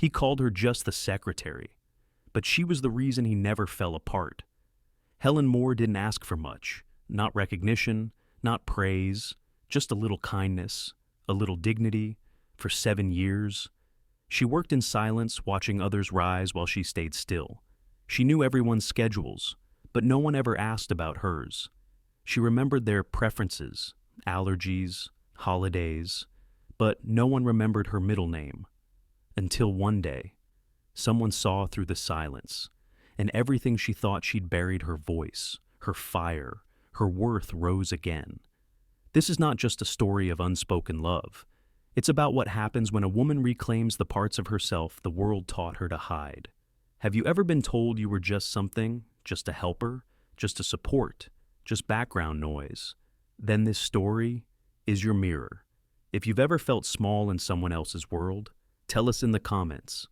He called her just the secretary, but she was the reason he never fell apart. Helen Moore didn't ask for much, not recognition, not praise, just a little kindness, a little dignity, for 7 years. She worked in silence, watching others rise while she stayed still. She knew everyone's schedules, but no one ever asked about hers. She remembered their preferences, allergies, holidays, but no one remembered her middle name. Until one day, someone saw through the silence, and everything she thought she'd buried, her voice, her fire, her worth rose again. This is not just a story of unspoken love. It's about what happens when a woman reclaims the parts of herself the world taught her to hide. Have you ever been told you were just something, just a helper, just a support, just background noise? Then this story is your mirror. If you've ever felt small in someone else's world, tell us in the comments.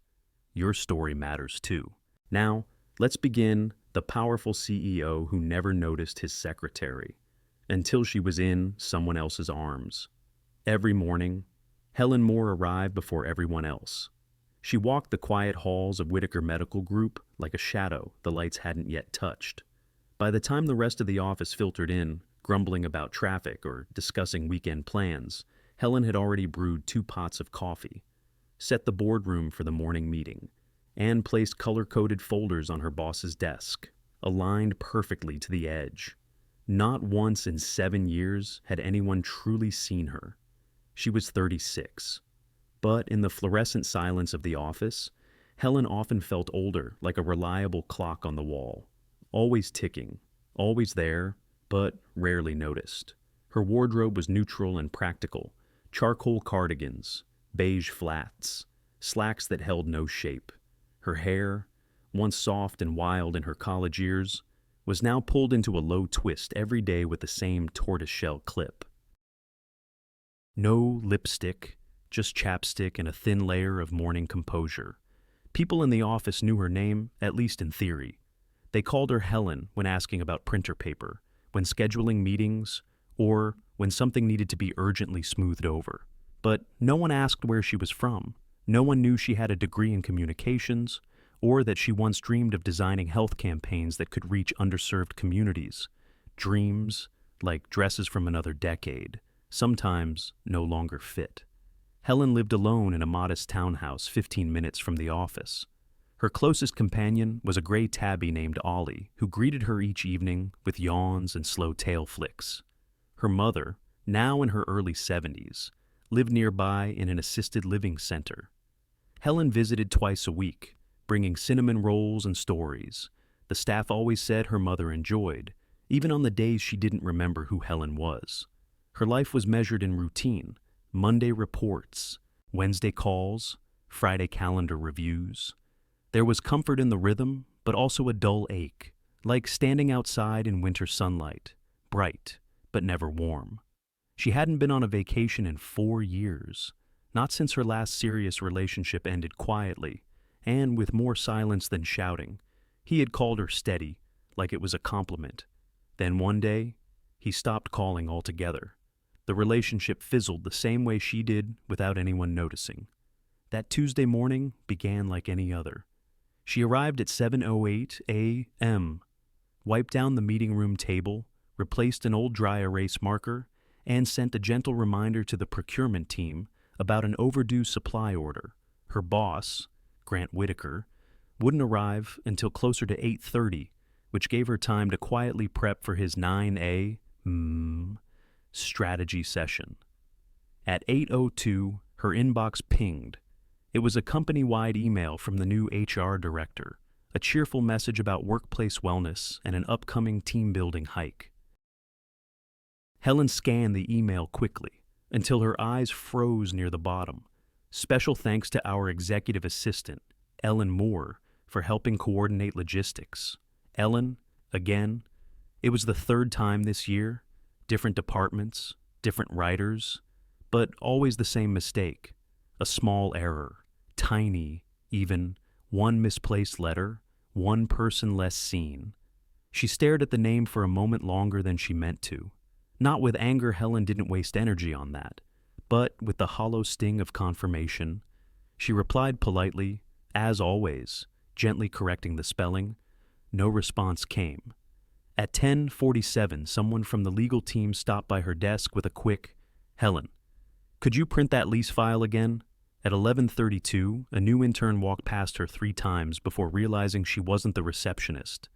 Your story matters too. Now, let's begin the powerful CEO who never noticed his secretary until she was in someone else's arms. Every morning, Helen Moore arrived before everyone else. She walked the quiet halls of Whitaker Medical Group like a shadow the lights hadn't yet touched. By the time the rest of the office filtered in, grumbling about traffic or discussing weekend plans, Helen had already brewed 2 pots of coffee, set the boardroom for the morning meeting, and placed color-coded folders on her boss's desk, aligned perfectly to the edge. Not once in 7 years had anyone truly seen her. She was 36. But in the fluorescent silence of the office, Helen often felt older, like a reliable clock on the wall, always ticking, always there, but rarely noticed. Her wardrobe was neutral and practical: charcoal cardigans, beige flats, slacks that held no shape. Her hair, once soft and wild in her college years, was now pulled into a low twist every day with the same tortoiseshell clip. No lipstick, just chapstick and a thin layer of morning composure. People in the office knew her name, at least in theory. They called her Helen when asking about printer paper, when scheduling meetings, or when something needed to be urgently smoothed over. But no one asked where she was from. No one knew she had a degree in communications, or that she once dreamed of designing health campaigns that could reach underserved communities. Dreams, like dresses from another decade, sometimes no longer fit. Helen lived alone in a modest townhouse 15 minutes from the office. Her closest companion was a gray tabby named Ollie, who greeted her each evening with yawns and slow tail flicks. Her mother, now in her early 70s, lived nearby in an assisted living center. Helen visited twice a week, bringing cinnamon rolls and stories. The staff always said her mother enjoyed, even on the days she didn't remember who Helen was. Her life was measured in routine: Monday reports, Wednesday calls, Friday calendar reviews. There was comfort in the rhythm, but also a dull ache, like standing outside in winter sunlight, bright, but never warm. She hadn't been on a vacation in 4 years, not since her last serious relationship ended quietly, and with more silence than shouting. He had called her steady, like it was a compliment. Then one day, he stopped calling altogether. The relationship fizzled the same way she did, without anyone noticing. That Tuesday morning began like any other. She arrived at 7:08 a.m., wiped down the meeting room table, replaced an old dry erase marker, and sent a gentle reminder to the procurement team about an overdue supply order. Her boss, Grant Whitaker, wouldn't arrive until closer to 8:30, which gave her time to quietly prep for his 9 a.m. strategy session. At 8:02, her inbox pinged. It was a company-wide email from the new HR director, a cheerful message about workplace wellness and an upcoming team-building hike. Helen scanned the email quickly until her eyes froze near the bottom. Special thanks to our executive assistant, Ellen Moore, for helping coordinate logistics. Ellen, again, it was the 3rd time this year. Different departments, different writers, but always the same mistake. A small error, tiny, even, one misplaced letter, one person less seen. She stared at the name for a moment longer than she meant to. Not with anger, Helen didn't waste energy on that, but with the hollow sting of confirmation. She replied politely, as always, gently correcting the spelling. No response came. At 10:47, someone from the legal team stopped by her desk with a quick, "Helen, could you print that lease file again?" At 11:32, a new intern walked past her 3 times before realizing she wasn't the receptionist.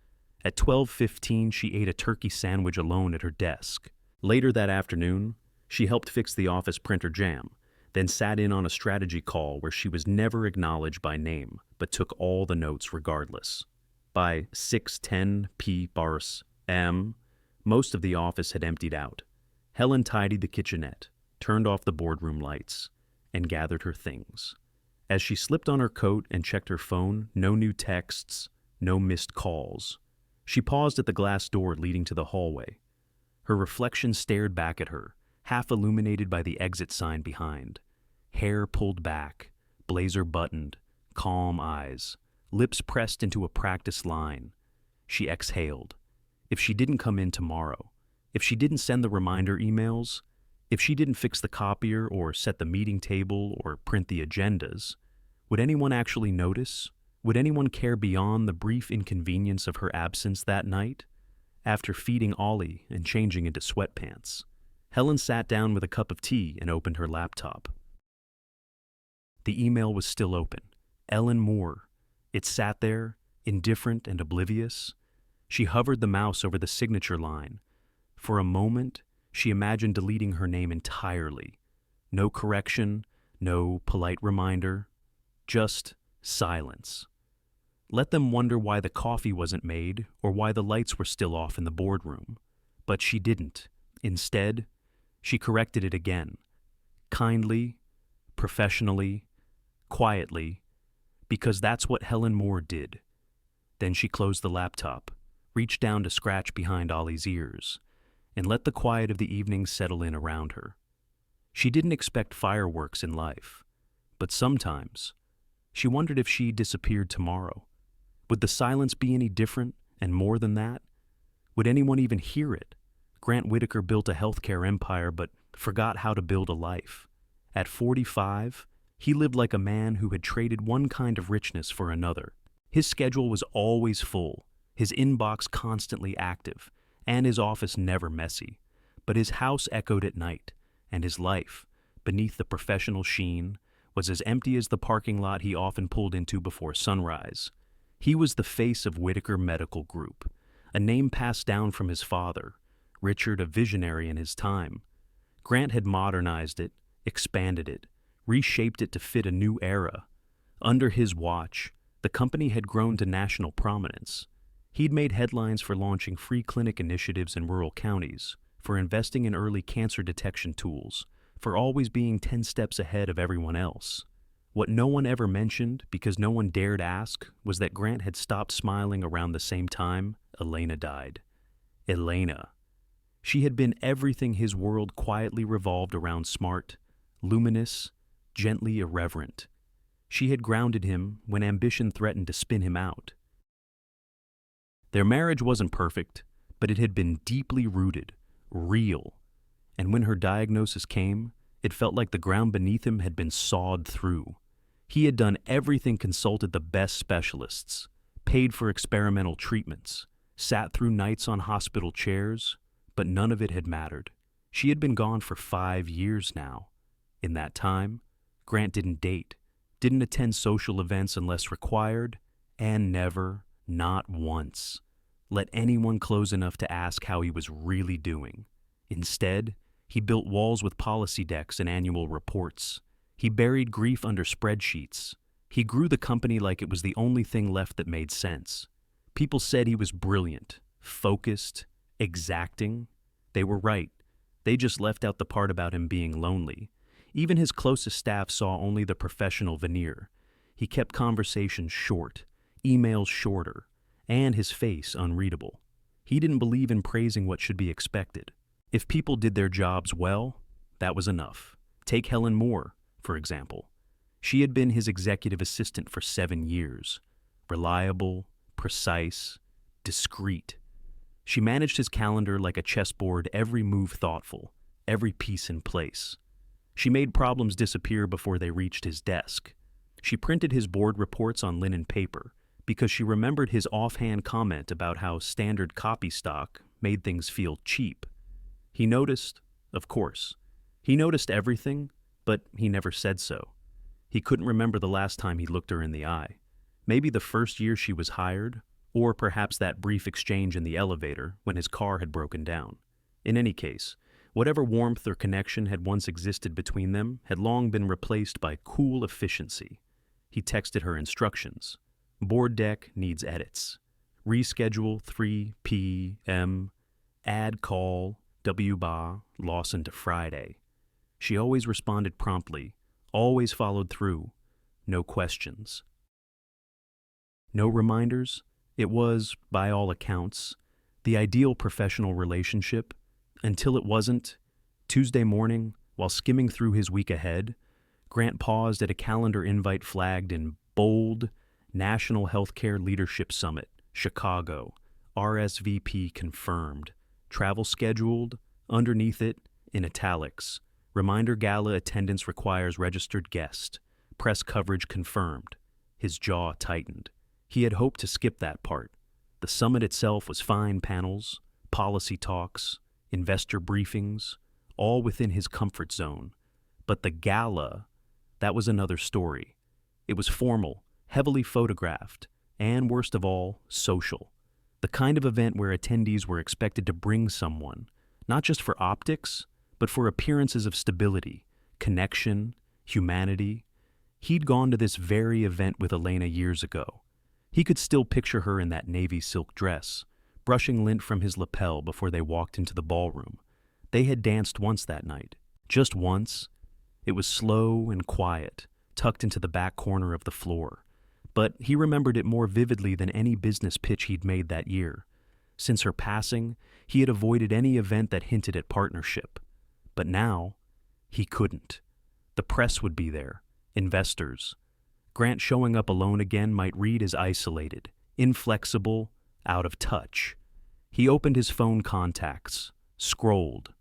At 12:15, she ate a turkey sandwich alone at her desk. Later that afternoon, she helped fix the office printer jam, then sat in on a strategy call where she was never acknowledged by name, but took all the notes regardless. By 6:10 p.m., most of the office had emptied out. Helen tidied the kitchenette, turned off the boardroom lights, and gathered her things. As she slipped on her coat and checked her phone, no new texts, no missed calls. She paused at the glass door leading to the hallway. Her reflection stared back at her, half illuminated by the exit sign behind. Hair pulled back, blazer buttoned, calm eyes, lips pressed into a practiced line. She exhaled. If she didn't come in tomorrow, if she didn't send the reminder emails, if she didn't fix the copier or set the meeting table or print the agendas, would anyone actually notice? Would anyone care beyond the brief inconvenience of her absence that night? After feeding Ollie and changing into sweatpants, Helen sat down with a cup of tea and opened her laptop. The email was still open. Ellen Moore. It sat there, indifferent and oblivious. She hovered the mouse over the signature line. For a moment, she imagined deleting her name entirely. No correction, no polite reminder, just silence. Let them wonder why the coffee wasn't made or why the lights were still off in the boardroom. But she didn't. Instead, she corrected it again. Kindly, professionally, quietly, because that's what Helen Moore did. Then she closed the laptop, reached down to scratch behind Ollie's ears, and let the quiet of the evening settle in around her. She didn't expect fireworks in life, but sometimes she wondered if she disappeared tomorrow. Would the silence be any different, and more than that? Would anyone even hear it? Grant Whitaker built a healthcare empire but forgot how to build a life. At 45, he lived like a man who had traded one kind of richness for another. His schedule was always full, his inbox constantly active, and his office never messy. But his house echoed at night, and his life, beneath the professional sheen, was as empty as the parking lot he often pulled into before sunrise. He was the face of Whitaker Medical Group, a name passed down from his father, Richard, a visionary in his time. Grant had modernized it, expanded it, reshaped it to fit a new era. Under his watch, the company had grown to national prominence. He'd made headlines for launching free clinic initiatives in rural counties, for investing in early cancer detection tools, for always being 10 steps ahead of everyone else. What no one ever mentioned, because no one dared ask, was that Grant had stopped smiling around the same time Elena died. Elena. She had been everything his world quietly revolved around: smart, luminous, gently irreverent. She had grounded him when ambition threatened to spin him out. Their marriage wasn't perfect, but it had been deeply rooted, real. And when her diagnosis came, it felt like the ground beneath him had been sawed through. He had done everything, consulted the best specialists, paid for experimental treatments, sat through nights on hospital chairs, but none of it had mattered. She had been gone for 5 years now. In that time, Grant didn't date, didn't attend social events unless required, and never, not once, let anyone close enough to ask how he was really doing. Instead, he built walls with policy decks and annual reports. He buried grief under spreadsheets. He grew the company like it was the only thing left that made sense. People said he was brilliant, focused, exacting. They were right. They just left out the part about him being lonely. Even his closest staff saw only the professional veneer. He kept conversations short, emails shorter, and his face unreadable. He didn't believe in praising what should be expected. If people did their jobs well, that was enough. Take Helen Moore, for example. She had been his executive assistant for 7 years. Reliable, precise, discreet. She managed his calendar like a chessboard, every move thoughtful, every piece in place. She made problems disappear before they reached his desk. She printed his board reports on linen paper because she remembered his offhand comment about how standard copy stock made things feel cheap. He noticed, of course. He noticed everything, but he never said so. He couldn't remember the last time he looked her in the eye. Maybe the first year she was hired, or perhaps that brief exchange in the elevator when his car had broken down. In any case, whatever warmth or connection had once existed between them had long been replaced by cool efficiency. He texted her instructions. Board deck needs edits. Reschedule 3 p.m. Add call W-Ba Lawson to Friday. She always responded promptly, always followed through. No questions. No reminders. It was, by all accounts, the ideal professional relationship, until it wasn't. Tuesday morning, while skimming through his week ahead, Grant paused at a calendar invite flagged in bold, National Healthcare Leadership Summit, Chicago, RSVP confirmed, travel scheduled, underneath it, in italics, reminder gala attendance requires registered guest, press coverage confirmed. His jaw tightened. He had hoped to skip that part. The summit itself was fine panels, policy talks, investor briefings, all within his comfort zone. But the gala, that was another story. It was formal, heavily photographed, and worst of all, social. The kind of event where attendees were expected to bring someone, not just for optics, but for appearances of stability, connection, humanity. He'd gone to this very event with Elena years ago. He could still picture her in that navy silk dress, brushing lint from his lapel before they walked into the ballroom. They had danced once that night, just once. It was slow and quiet, tucked into the back corner of the floor. But he remembered it more vividly than any business pitch he'd made that year. Since her passing, he had avoided any event that hinted at partnership. But now, he couldn't. The press would be there, investors. Grant showing up alone again might read as isolated, inflexible, out of touch. He opened his phone contacts, scrolled.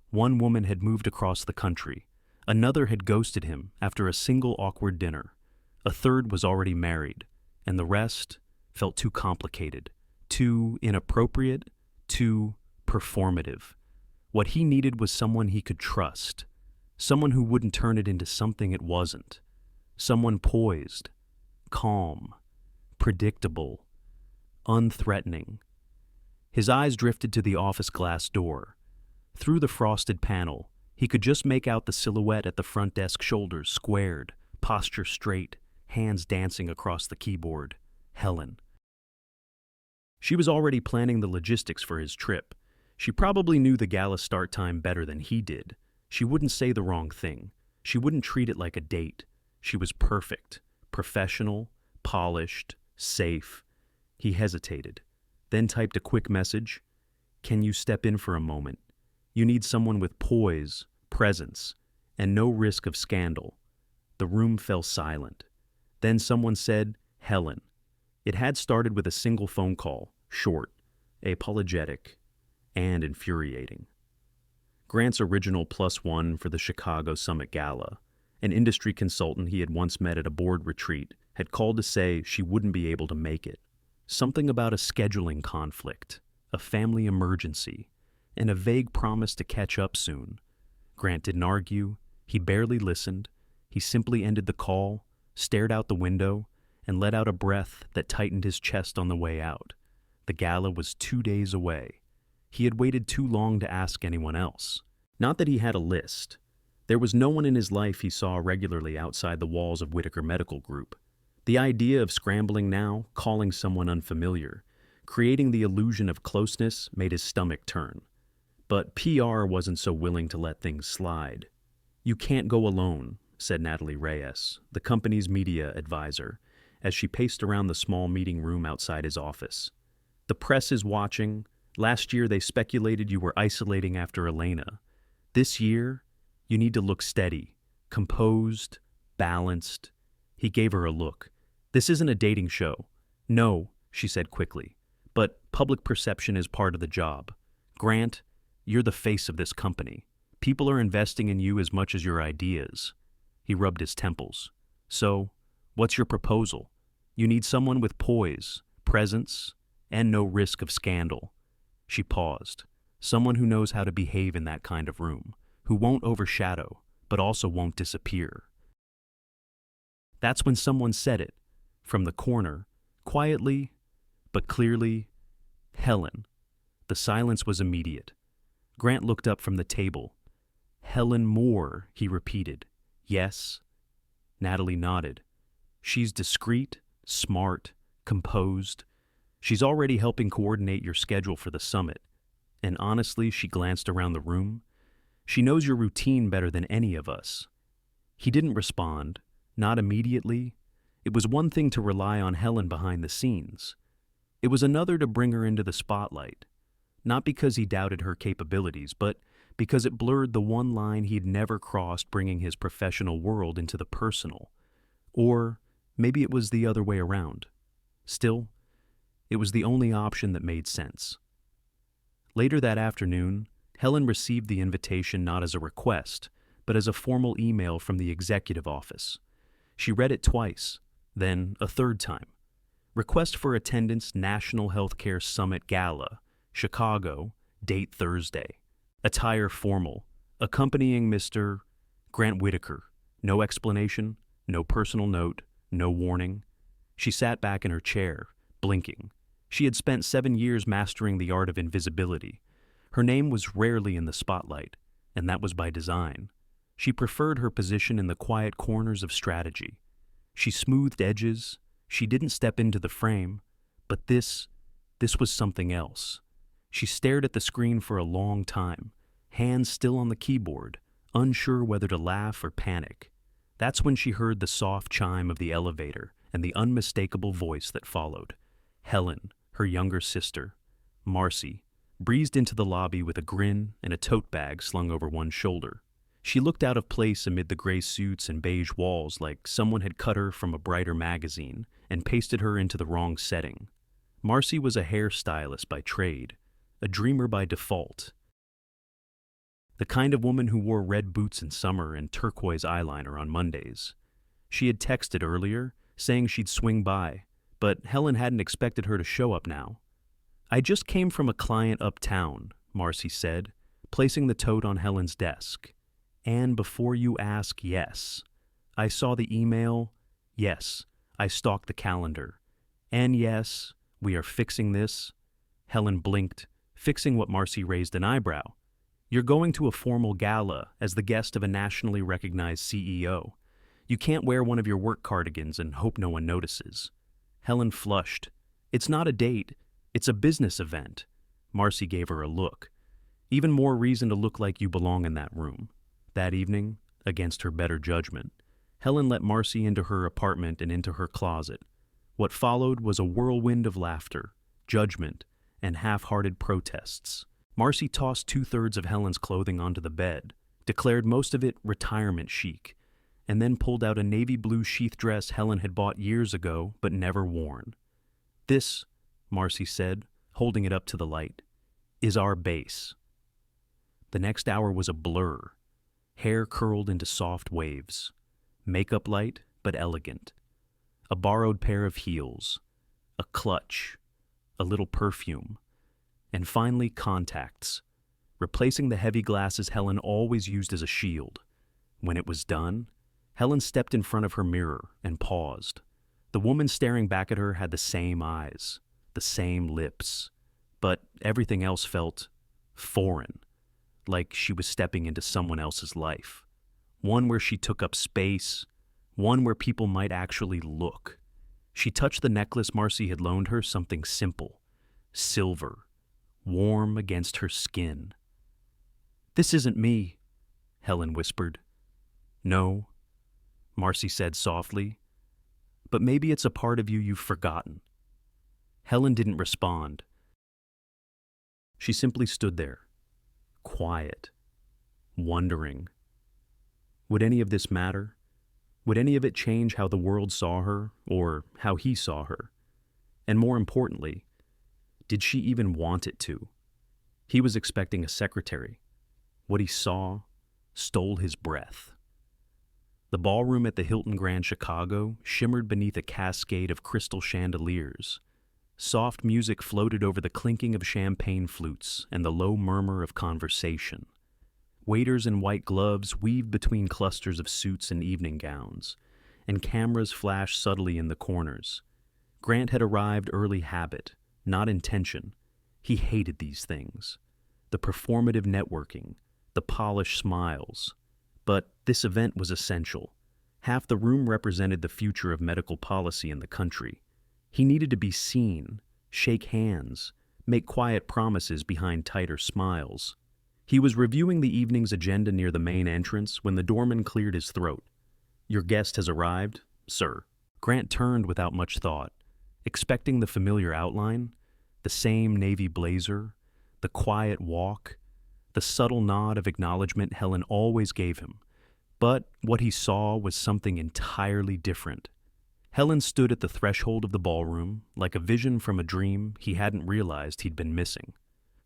One woman had moved across the country. Another had ghosted him after a single awkward dinner. A third was already married, and the rest felt too complicated, too inappropriate, too performative. What he needed was someone he could trust, someone who wouldn't turn it into something it wasn't, someone poised, calm, predictable, unthreatening. His eyes drifted to the office glass door. Through the frosted panel, he could just make out the silhouette at the front desk, shoulders squared, posture straight, hands dancing across the keyboard. Helen. She was already planning the logistics for his trip. She probably knew the gala start time better than he did. She wouldn't say the wrong thing. She wouldn't treat it like a date. She was perfect, professional, polished, safe. He hesitated, then typed a quick message. Can you step in for a moment? You need someone with poise, presence, and no risk of scandal. The room fell silent. Then someone said, Helen. It had started with a single phone call, short, apologetic, and infuriating. Grant's original +1 for the Chicago Summit Gala, an industry consultant he had once met at a board retreat, had called to say she wouldn't be able to make it. Something about a scheduling conflict, a family emergency, and a vague promise to catch up soon. Grant didn't argue. He barely listened. He simply ended the call, stared out the window, and let out a breath that tightened his chest on the way out. The gala was 2 days away. He had waited too long to ask anyone else. Not that he had a list. There was no one in his life he saw regularly outside the walls of Whitaker Medical Group. The idea of scrambling now, calling someone unfamiliar, creating the illusion of closeness made his stomach turn. But PR wasn't so willing to let things slide. You can't go alone, said Natalie Reyes, the company's media advisor, as she paced around the small meeting room outside his office. The press is watching. Last year they speculated you were isolating after Elena. This year, you need to look steady, composed, balanced. He gave her a look. This isn't a dating show. No, she said quickly, but public perception is part of the job. Grant, you're the face of this company. People are investing in you as much as your ideas. He rubbed his temples. So, What's your proposal? You need someone with poise, presence, and no risk of scandal. She paused. Someone who knows how to behave in that kind of room, who won't overshadow, but also won't disappear. That's when someone said it, from the corner, quietly, but clearly, Helen. The silence was immediate. Grant looked up from the table. Helen Moore, he repeated. Yes. Natalie nodded. She's discreet, smart, composed. She's already helping coordinate your schedule for the summit. And honestly, she glanced around the room. She knows your routine better than any of us. He didn't respond, not immediately. It was one thing to rely on Helen behind the scenes. It was another to bring her into the spotlight. Not because he doubted her capabilities, but because it blurred the one line he'd never crossed, bringing his professional world into the personal. Or maybe it was the other way around. Still, it was the only option that made sense. Later that afternoon, Helen received the invitation not as a request, but as a formal email from the executive office. She read it twice, then a third time. Request for attendance National Healthcare Summit Gala, Chicago, date Thursday. Attire formal, accompanying Mr. Grant Whitaker. No explanation, no personal note, no warning. She sat back in her chair, blinking. She had spent 7 years mastering the art of invisibility. Her name was rarely in the spotlight, and that was by design. She preferred her position in the quiet corners of strategy. She smoothed edges. She didn't step into the frame, but this was something else. She stared at the screen for a long time, hands still on the keyboard, unsure whether to laugh or panic. That's when she heard the soft chime of the elevator and the unmistakable voice that followed. Helen, her younger sister, Marcy, breezed into the lobby with a grin and a tote bag slung over one shoulder. She looked out of place amid the gray suits and beige walls, like someone had cut her from a brighter magazine and pasted her into the wrong setting. Marcy was a hairstylist by trade, a dreamer by default. The kind of woman who wore red boots in summer and turquoise eyeliner on Mondays. She had texted earlier, saying she'd swing by, but Helen hadn't expected her to show up now. I just came from a client uptown, Marcy said, placing the tote on Helen's desk. And before you ask, yes. I saw the email. Yes, I stalked the calendar. And yes, we are fixing this. Helen blinked, fixing what Marcy raised an eyebrow. You're going to a formal gala as the guest of a nationally recognized CEO. You can't wear one of your work cardigans and hope no one notices. Helen flushed. It's not a date. It's a business event. Marcy gave her a look. Even more reason to look like you belong in that room. That evening, against her better judgment, Helen let Marcy into her apartment and into her closet. What followed was a whirlwind of laughter, judgment, and half-hearted protests. Marcy tossed 2/3 of Helen's clothing onto the bed, declared most of it retirement chic, and then pulled out a navy blue sheath dress Helen had bought years ago but never worn. This, Marcy said, holding it up to the light, is our base. The next hour was a blur. Hair curled into soft waves. Makeup light but elegant. A borrowed pair of heels. A clutch. A little perfume. And finally, contacts, replacing the heavy glasses Helen always used as a shield. When it was done, Helen stepped in front of her mirror and paused. The woman staring back at her had the same eyes, the same lips, but everything else felt foreign, like she was stepping into someone else's life. One where she took up space, one where people might actually look. She touched the necklace Marcy had loaned her, something simple, silver, warm against her skin. "This isn't me," Helen whispered. "No," Marcy said softly, "but maybe it's a part of you you've forgotten." Helen didn't respond. She simply stood there, quiet, wondering. Would any of this matter? Would any of it change how the world saw her, or how he saw her? And more importantly, did she even want it to? He was expecting a secretary. What he saw stole his breath. The ballroom at the Hilton Grand Chicago shimmered beneath a cascade of crystal chandeliers. Soft music floated over the clinking of champagne flutes and the low murmur of conversation. Waiters in white gloves weaved between clusters of suits and evening gowns, and cameras flashed subtly in the corners. Grant had arrived early habit, not intention. He hated these things. The performative networking, the polished smiles. But this event was essential. Half the room represented the future of medical policy in the country. He needed to be seen, shake hands, make quiet promises behind tighter smiles. He was reviewing the evening's agenda near the main entrance when the doorman cleared his throat. "Your guest has arrived, sir." Grant turned without much thought, expecting the familiar outline, the same navy blazer, the quiet walk, the subtle nod of acknowledgement Helen always gave him. But what he saw was something entirely different. Helen stood at the threshold of the ballroom, like a vision from a dream he hadn't realized he'd been missing.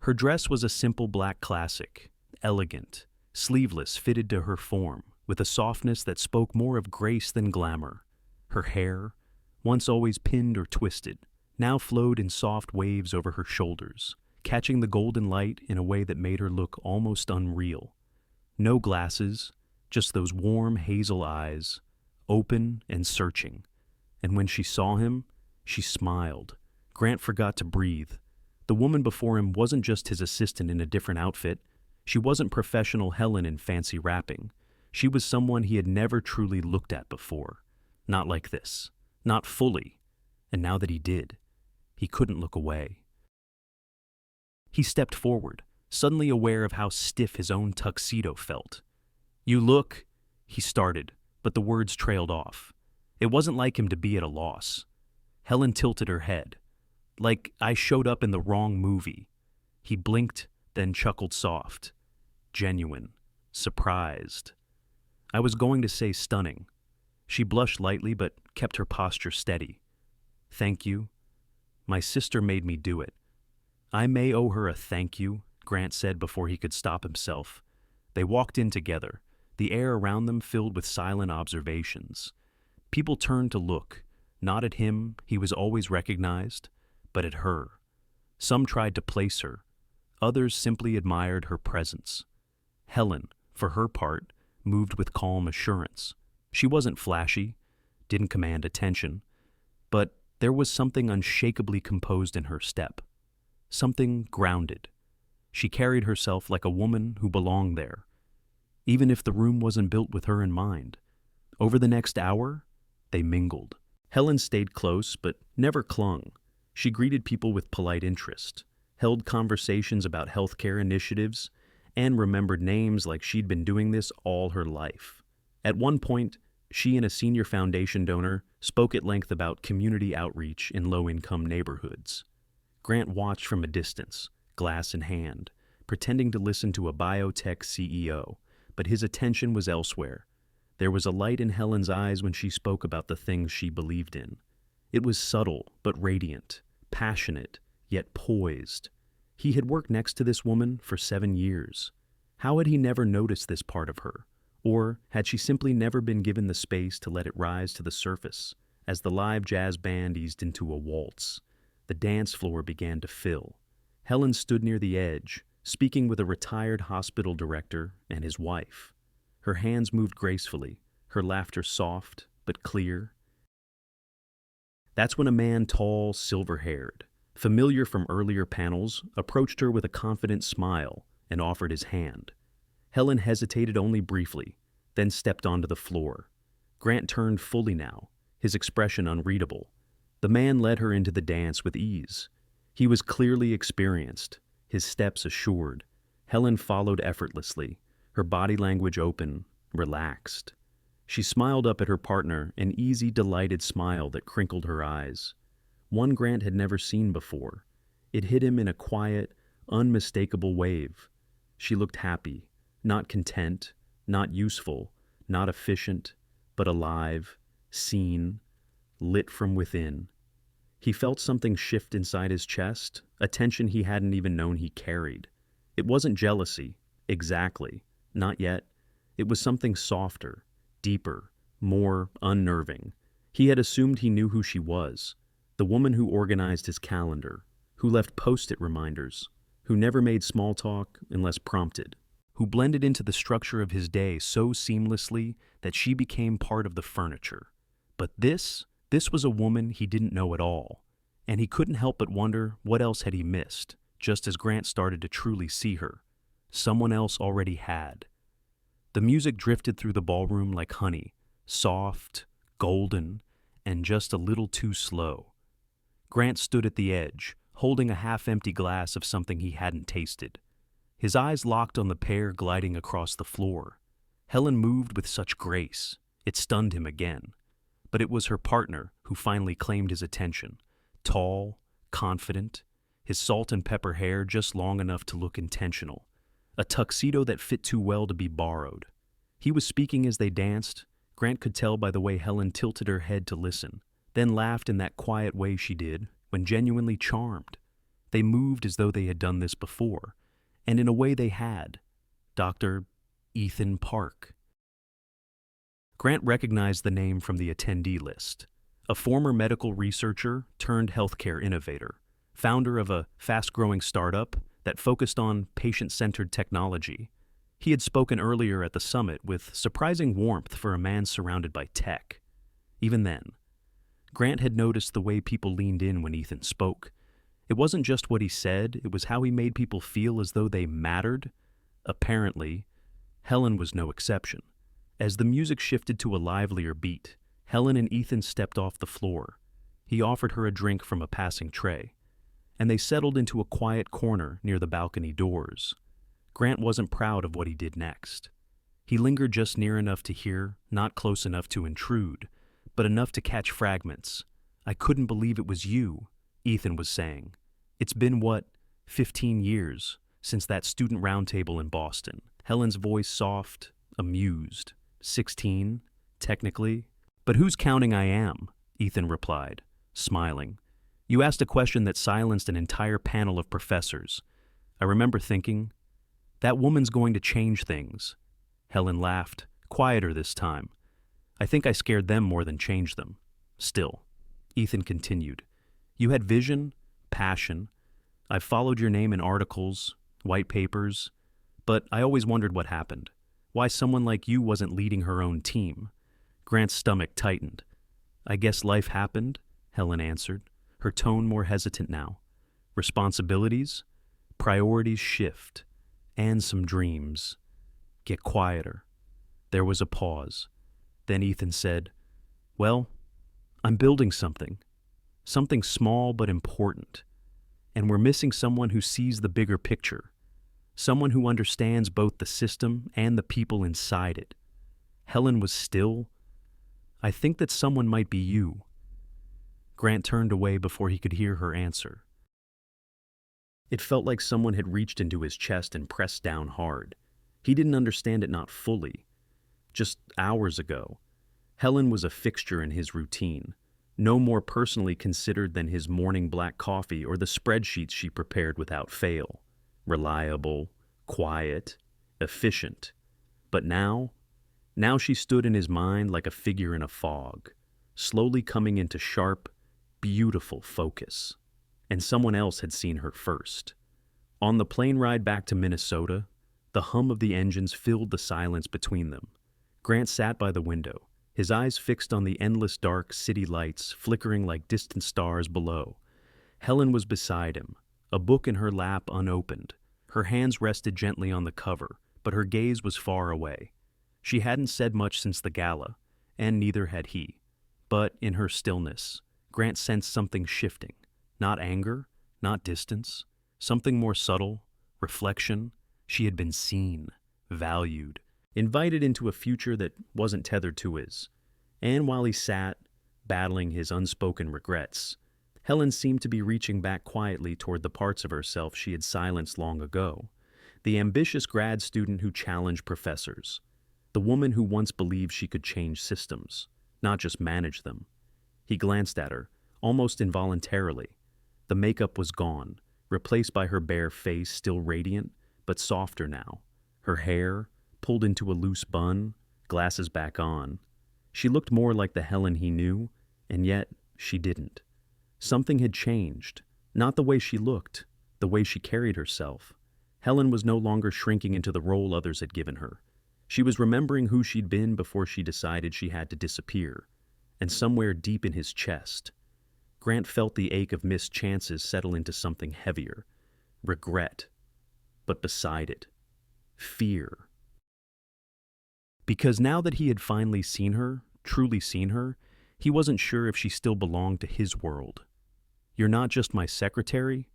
Her dress was a simple black classic, elegant, sleeveless, fitted to her form, with a softness that spoke more of grace than glamour. Her hair, once always pinned or twisted, now flowed in soft waves over her shoulders, catching the golden light in a way that made her look almost unreal. No glasses, just those warm hazel eyes, open and searching. And when she saw him, she smiled. Grant forgot to breathe. The woman before him wasn't just his assistant in a different outfit. She wasn't professional Helen in fancy wrapping. She was someone he had never truly looked at before. Not like this. Not fully. And now that he did, he couldn't look away. He stepped forward, suddenly aware of how stiff his own tuxedo felt. "You look," he started, but the words trailed off. It wasn't like him to be at a loss. Helen tilted her head. "Like I showed up in the wrong movie." He blinked, then chuckled soft. "Genuine. Surprised." "I was going to say stunning." She blushed lightly but kept her posture steady. "Thank you. My sister made me do it." "I may owe her a thank you," Grant said before he could stop himself. They walked in together, the air around them filled with silent observations. People turned to look, not at him, he was always recognized, but at her. Some tried to place her. Others simply admired her presence. Helen, for her part, moved with calm assurance. She wasn't flashy, didn't command attention, but there was something unshakably composed in her step. Something grounded. She carried herself like a woman who belonged there, even if the room wasn't built with her in mind. Over the next hour, they mingled. Helen stayed close, but never clung. She greeted people with polite interest, held conversations about healthcare initiatives, and remembered names like she'd been doing this all her life. At one point, she and a senior foundation donor spoke at length about community outreach in low-income neighborhoods. Grant watched from a distance, glass in hand, pretending to listen to a biotech CEO, but his attention was elsewhere. There was a light in Helen's eyes when she spoke about the things she believed in. It was subtle but radiant, passionate, yet poised. He had worked next to this woman for 7 years. How had he never noticed this part of her? Or had she simply never been given the space to let it rise to the surface? As the live jazz band eased into a waltz, the dance floor began to fill. Helen stood near the edge, speaking with a retired hospital director and his wife. Her hands moved gracefully, her laughter soft but clear. That's when a man tall, silver-haired, familiar from earlier panels, approached her with a confident smile and offered his hand. Helen hesitated only briefly, then stepped onto the floor. Grant turned fully now, his expression unreadable. The man led her into the dance with ease. He was clearly experienced, his steps assured. Helen followed effortlessly, her body language open, relaxed. She smiled up at her partner, an easy, delighted smile that crinkled her eyes. One Grant had never seen before. It hit him in a quiet, unmistakable wave. She looked happy, not content, not useful, not efficient, but alive, seen, lit from within. He felt something shift inside his chest, a tension he hadn't even known he carried. It wasn't jealousy, exactly, not yet. It was something softer, deeper, more unnerving. He had assumed he knew who she was, the woman who organized his calendar, who left post-it reminders, who never made small talk unless prompted, who blended into the structure of his day so seamlessly that she became part of the furniture. But this was a woman he didn't know at all, and he couldn't help but wonder what else had he missed, just as Grant started to truly see her. Someone else already had. The music drifted through the ballroom like honey, soft, golden, and just a little too slow. Grant stood at the edge, holding a half-empty glass of something he hadn't tasted. His eyes locked on the pair gliding across the floor. Helen moved with such grace, it stunned him again. But it was her partner who finally claimed his attention. Tall, confident, his salt and pepper hair just long enough to look intentional. A tuxedo that fit too well to be borrowed. He was speaking as they danced. Grant could tell by the way Helen tilted her head to listen, then laughed in that quiet way she did when genuinely charmed. They moved as though they had done this before, and in a way they had. Dr. Ethan Park. Grant recognized the name from the attendee list. A former medical researcher turned healthcare innovator, founder of a fast-growing startup that focused on patient-centered technology. He had spoken earlier at the summit with surprising warmth for a man surrounded by tech. Even then, Grant had noticed the way people leaned in when Ethan spoke. It wasn't just what he said, it was how he made people feel as though they mattered. Apparently, Helen was no exception. As the music shifted to a livelier beat, Helen and Ethan stepped off the floor. He offered her a drink from a passing tray, and they settled into a quiet corner near the balcony doors. Grant wasn't proud of what he did next. He lingered just near enough to hear, not close enough to intrude, but enough to catch fragments. "I couldn't believe it was you," Ethan was saying. "It's been, 15 years since that student roundtable in Boston." Helen's voice soft, amused. 16, technically. "But who's counting I am?" Ethan replied, smiling. "You asked a question that silenced an entire panel of professors. I remember thinking, that woman's going to change things." Helen laughed, quieter this time. "I think I scared them more than changed them." Still, Ethan continued, "You had vision, passion. I've followed your name in articles, white papers, but I always wondered what happened. Why someone like you wasn't leading her own team." Grant's stomach tightened. "I guess life happened," Helen answered, her tone more hesitant now. "Responsibilities, priorities shift, and some dreams get quieter." There was a pause. Then Ethan said, "Well, I'm building something small but important, and we're missing someone who sees the bigger picture, someone who understands both the system and the people inside it." Helen was still. "I think that someone might be you." Grant turned away before he could hear her answer. It felt like someone had reached into his chest and pressed down hard. He didn't understand it, not fully. Just hours ago, Helen was a fixture in his routine, no more personally considered than his morning black coffee or the spreadsheets she prepared without fail. Reliable, quiet, efficient. But now she stood in his mind like a figure in a fog, slowly coming into sharp, beautiful focus. And someone else had seen her first. On the plane ride back to Minnesota, the hum of the engines filled the silence between them. Grant sat by the window, his eyes fixed on the endless dark city lights flickering like distant stars below. Helen was beside him, a book in her lap unopened. Her hands rested gently on the cover, but her gaze was far away. She hadn't said much since the gala, and neither had he. But in her stillness, Grant sensed something shifting. Not anger, not distance, something more subtle, reflection. She had been seen, valued, invited into a future that wasn't tethered to his. And while he sat, battling his unspoken regrets, Helen seemed to be reaching back quietly toward the parts of herself she had silenced long ago. The ambitious grad student who challenged professors. The woman who once believed she could change systems, not just manage them. He glanced at her, almost involuntarily. The makeup was gone, replaced by her bare face, still radiant, but softer now. Her hair, pulled into a loose bun, glasses back on. She looked more like the Helen he knew, and yet she didn't. Something had changed. Not the way she looked, the way she carried herself. Helen was no longer shrinking into the role others had given her. She was remembering who she'd been before she decided she had to disappear. And somewhere deep in his chest, Grant felt the ache of missed chances settle into something heavier. Regret. But beside it, fear. Because now that he had finally seen her, truly seen her, he wasn't sure if she still belonged to his world. You're not just my secretary.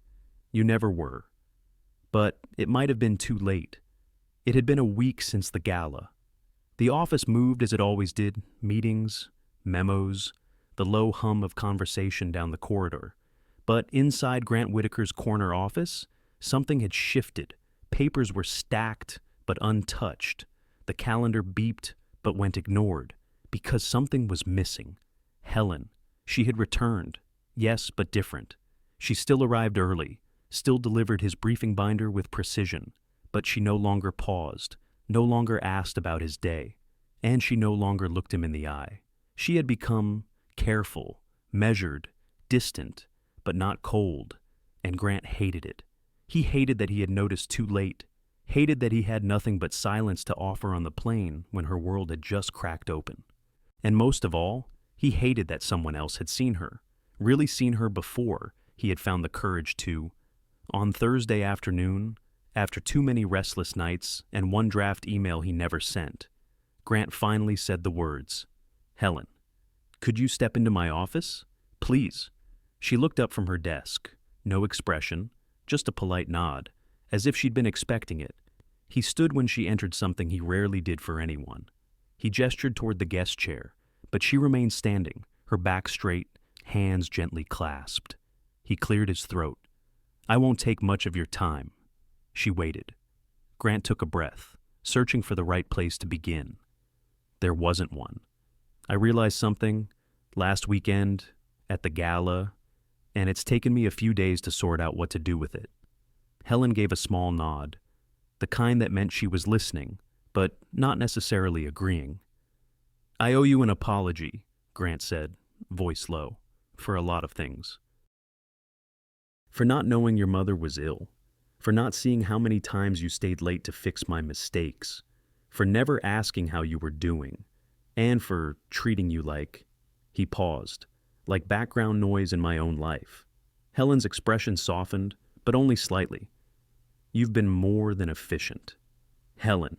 You never were. But it might have been too late. It had been a week since the gala. The office moved as it always did, meetings, memos, the low hum of conversation down the corridor. But inside Grant Whitaker's corner office, something had shifted. Papers were stacked but untouched. The calendar beeped but went ignored, because something was missing. Helen. She had returned. Yes, but different. She still arrived early, still delivered his briefing binder with precision, but she no longer paused, no longer asked about his day, and she no longer looked him in the eye. She had become careful, measured, distant, but not cold, and Grant hated it. He hated that he had noticed too late, hated that he had nothing but silence to offer on the plane when her world had just cracked open. And most of all, he hated that someone else had seen her, really seen her before he had found the courage to. On Thursday afternoon, after too many restless nights and one draft email he never sent, Grant finally said the words, "Helen, could you step into my office? Please." She looked up from her desk, no expression, just a polite nod, as if she'd been expecting it. He stood when she entered, something he rarely did for anyone. He gestured toward the guest chair, but she remained standing, her back straight, hands gently clasped. He cleared his throat. "I won't take much of your time." She waited. Grant took a breath, searching for the right place to begin. There wasn't one. "I realized something last weekend at the gala, and it's taken me a few days to sort out what to do with it." Helen gave a small nod, the kind that meant she was listening, but not necessarily agreeing. "I owe you an apology," Grant said, voice low, "for a lot of things. For not knowing your mother was ill, for not seeing how many times you stayed late to fix my mistakes, for never asking how you were doing, and for treating you like—" He paused, like background noise in my own life. Helen's expression softened, but only slightly. "You've been more than efficient. Helen,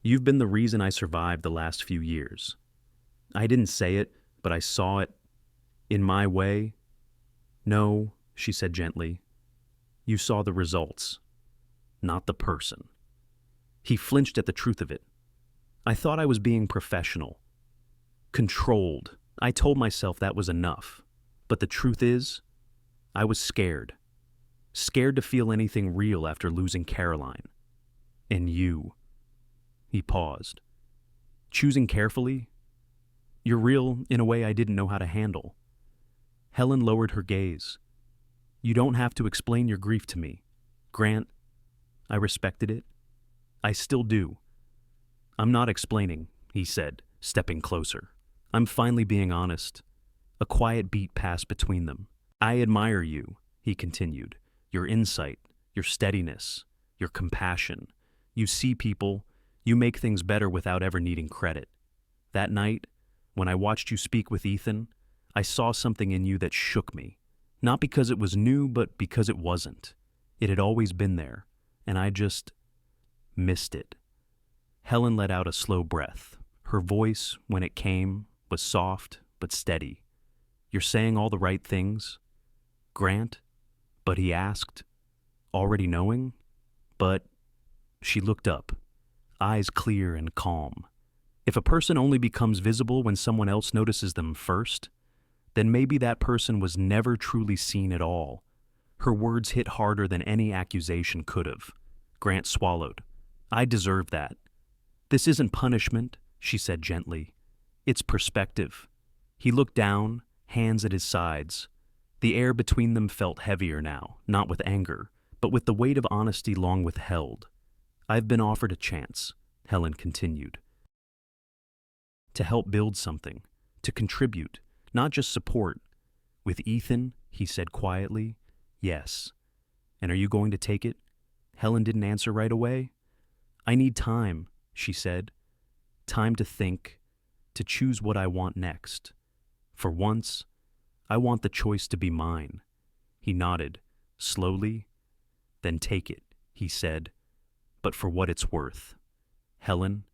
you've been the reason I survived the last few years. I didn't say it, but I saw it. In my way." "No," she said gently. "You saw the results, not the person." He flinched at the truth of it. "I thought I was being professional. Controlled. I told myself that was enough. But the truth is, I was scared. Scared to feel anything real after losing Caroline. And you." He paused. "Choosing carefully? You're real in a way I didn't know how to handle." Helen lowered her gaze. "You don't have to explain your grief to me, Grant." I respected it. I still do. "I'm not explaining," he said, stepping closer. "I'm finally being honest." A quiet beat passed between them. "I admire you," he continued. "Your insight, your steadiness, your compassion. You see people, you make things better without ever needing credit. That night, when I watched you speak with Ethan, I saw something in you that shook me. Not because it was new, but because it wasn't. It had always been there, and I just missed it." Helen let out a slow breath. Her voice, when it came, was soft but steady. "You're saying all the right things, Grant?" But he asked, already knowing. "But—" She looked up, eyes clear and calm. If a person only becomes visible when someone else notices them first, then maybe that person was never truly seen at all. Her words hit harder than any accusation could have. Grant swallowed. "I deserve that." "This isn't punishment," she said gently. "It's perspective." He looked down, hands at his sides. The air between them felt heavier now, not with anger, but with the weight of honesty long withheld. "I've been offered a chance," Helen continued. to help build something, to contribute, not just support. With Ethan, he said quietly, yes. And are you going to take it? Helen didn't answer right away. I need time, she said. Time to think, to choose what I want next. For once, I want the choice to be mine. He nodded, slowly. Then take it, he said, but for what it's worth. Helen,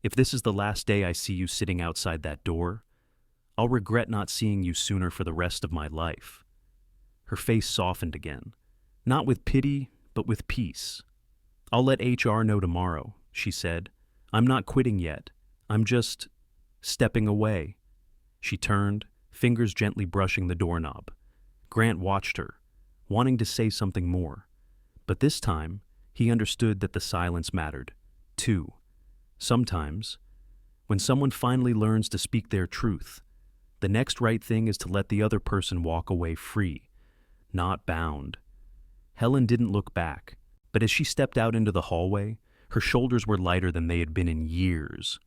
if this is the last day I see you sitting outside that door, I'll regret not seeing you sooner for the rest of my life. Her face softened again, not with pity, but with peace. I'll let HR know tomorrow, she said. I'm not quitting yet. I'm just stepping away. She turned, fingers gently brushing the doorknob. Grant watched her, wanting to say something more. But this time, he understood that the silence mattered, too. Sometimes, when someone finally learns to speak their truth, the next right thing is to let the other person walk away free, not bound. Helen didn't look back, but as she stepped out into the hallway, her shoulders were lighter than they had been in years.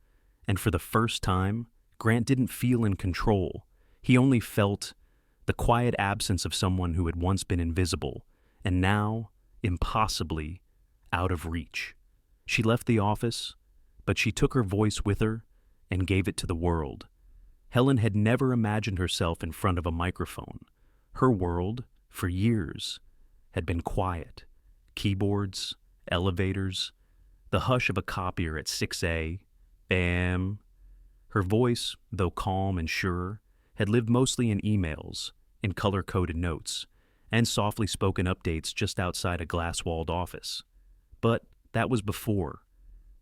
And for the first time, Grant didn't feel in control. He only felt the quiet absence of someone who had once been invisible, and now, impossibly, out of reach. She left the office, but she took her voice with her and gave it to the world. Helen had never imagined herself in front of a microphone. Her world, for years, had been quiet. Keyboards, elevators, the hush of a copier at 6A, bam. Her voice, though calm and sure, had lived mostly in emails, in color-coded notes, and softly spoken updates just outside a glass-walled office. But that was before.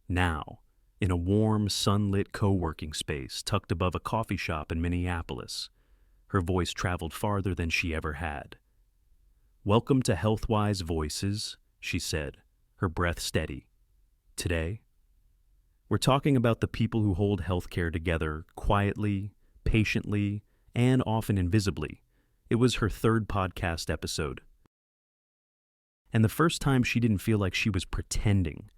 Now, in a warm, sunlit co-working space tucked above a coffee shop in Minneapolis, her voice traveled farther than she ever had. Welcome to Healthwise Voices, she said, her breath steady. Today, we're talking about the people who hold healthcare together quietly, patiently, and often invisibly. It was her third podcast episode. And the first time she didn't feel like she was pretending.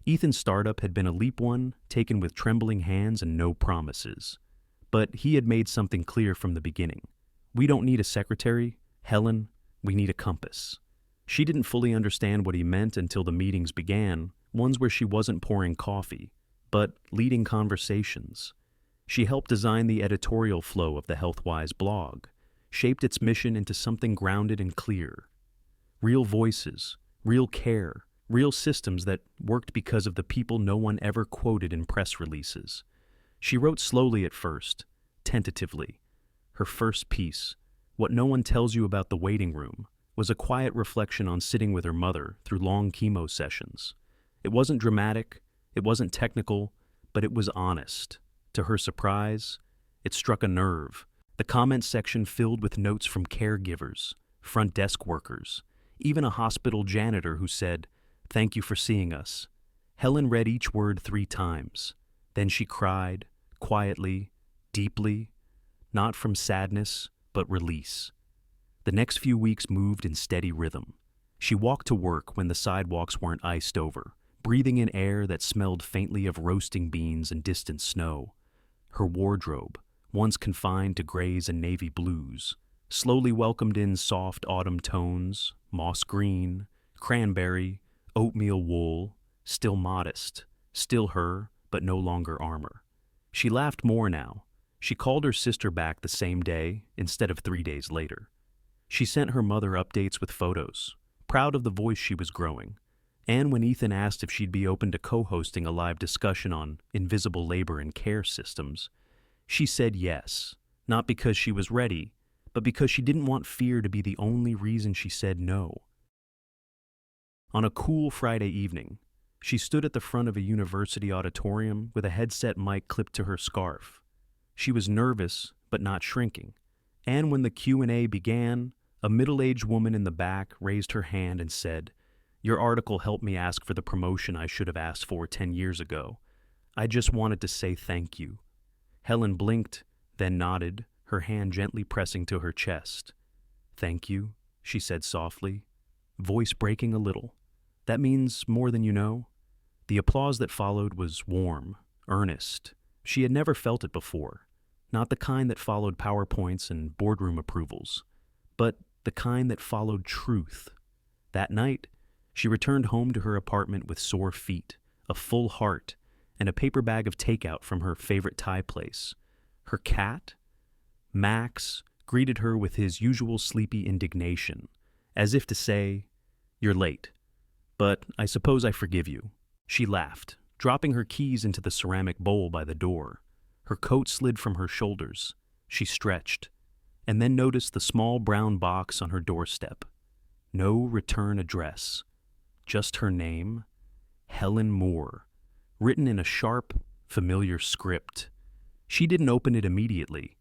Ethan's startup had been a leap one, taken with trembling hands and no promises. But he had made something clear from the beginning. We don't need a secretary, Helen, we need a compass. She didn't fully understand what he meant until the meetings began, ones where she wasn't pouring coffee, but leading conversations. She helped design the editorial flow of the Healthwise blog, shaped its mission into something grounded and clear. Real voices, real care, real systems that worked because of the people no one ever quoted in press releases. She wrote slowly at first, tentatively. Her first piece, What No One Tells You About the Waiting Room, was a quiet reflection on sitting with her mother through long chemo sessions. It wasn't dramatic, it wasn't technical, but it was honest. To her surprise, it struck a nerve. The comment section filled with notes from caregivers, front desk workers, even a hospital janitor who said, "Thank you for seeing us." Helen read each word 3 times. Then she cried, quietly, deeply, not from sadness, but release. The next few weeks moved in steady rhythm. She walked to work when the sidewalks weren't iced over, breathing in air that smelled faintly of roasting beans and distant snow. Her wardrobe, once confined to grays and navy blues, slowly welcomed in soft autumn tones, moss green, cranberry, oatmeal wool, still modest, still her, but no longer armor. She laughed more now. She called her sister back the same day instead of 3 days later. She sent her mother updates with photos, proud of the voice she was growing. And when Ethan asked if she'd be open to co-hosting a live discussion on invisible labor and care systems, she said yes, not because she was ready, but because she didn't want fear to be the only reason she said no. On a cool Friday evening, she stood at the front of a university auditorium with a headset mic clipped to her scarf. She was nervous, but not shrinking. And when the Q&A began, a middle-aged woman in the back raised her hand and said, "Your article helped me ask for the promotion I should have asked for 10 years ago. I just wanted to say thank you." Helen blinked, then nodded, her hand gently pressing to her chest. "Thank you," she said softly, voice breaking a little. "That means more than you know." The applause that followed was warm, earnest, She had never felt it before, not the kind that followed PowerPoints and boardroom approvals, but the kind that followed truth. That night, she returned home to her apartment with sore feet, a full heart, and a paper bag of takeout from her favorite Thai place. Her cat, Max, greeted her with his usual sleepy indignation, as if to say, "You're late, but I suppose I forgive you." She laughed, dropping her keys into the ceramic bowl by the door. Her coat slid from her shoulders. She stretched, and then noticed the small brown box on her doorstep. No return address. Just her name, Helen Moore, written in a sharp, familiar script. She didn't open it immediately.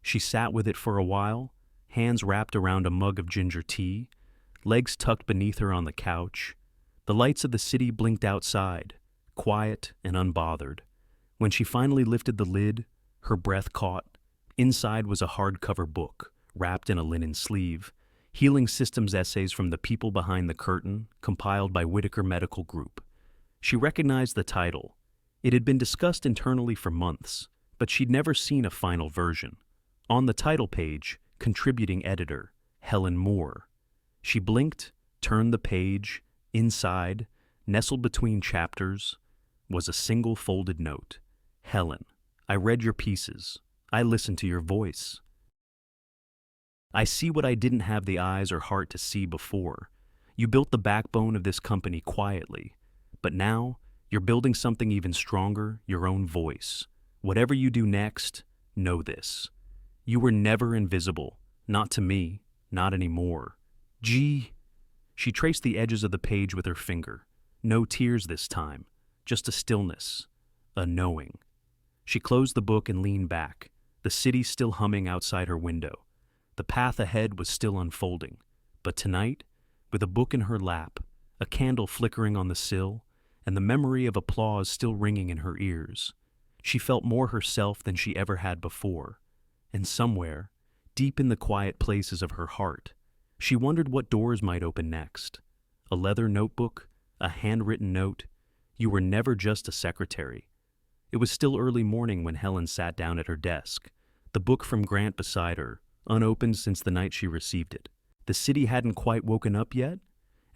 She sat with it for a while, hands wrapped around a mug of ginger tea, legs tucked beneath her on the couch. The lights of the city blinked outside, quiet and unbothered. When she finally lifted the lid, her breath caught. Inside was a hardcover book, wrapped in a linen sleeve, Healing Systems Essays from the People Behind the Curtain, compiled by Whitaker Medical Group. She recognized the title. It had been discussed internally for months, but she'd never seen a final version. On the title page, contributing editor, Helen Moore. She blinked, turned the page. Inside, nestled between chapters, was a single folded note. "Helen, I read your pieces. I listened to your voice. I see what I didn't have the eyes or heart to see before. You built the backbone of this company quietly, but now you're building something even stronger, your own voice. Whatever you do next, know this. You were never invisible, not to me, not anymore. Gee." She traced the edges of the page with her finger. No tears this time, just a stillness, a knowing. She closed the book and leaned back, the city still humming outside her window. The path ahead was still unfolding, but tonight, with a book in her lap, a candle flickering on the sill, and the memory of applause still ringing in her ears, she felt more herself than she ever had before. And somewhere, deep in the quiet places of her heart, she wondered what doors might open next. A leather notebook, a handwritten note. You were never just a secretary. It was still early morning when Helen sat down at her desk, the book from Grant beside her, unopened since the night she received it. The city hadn't quite woken up yet,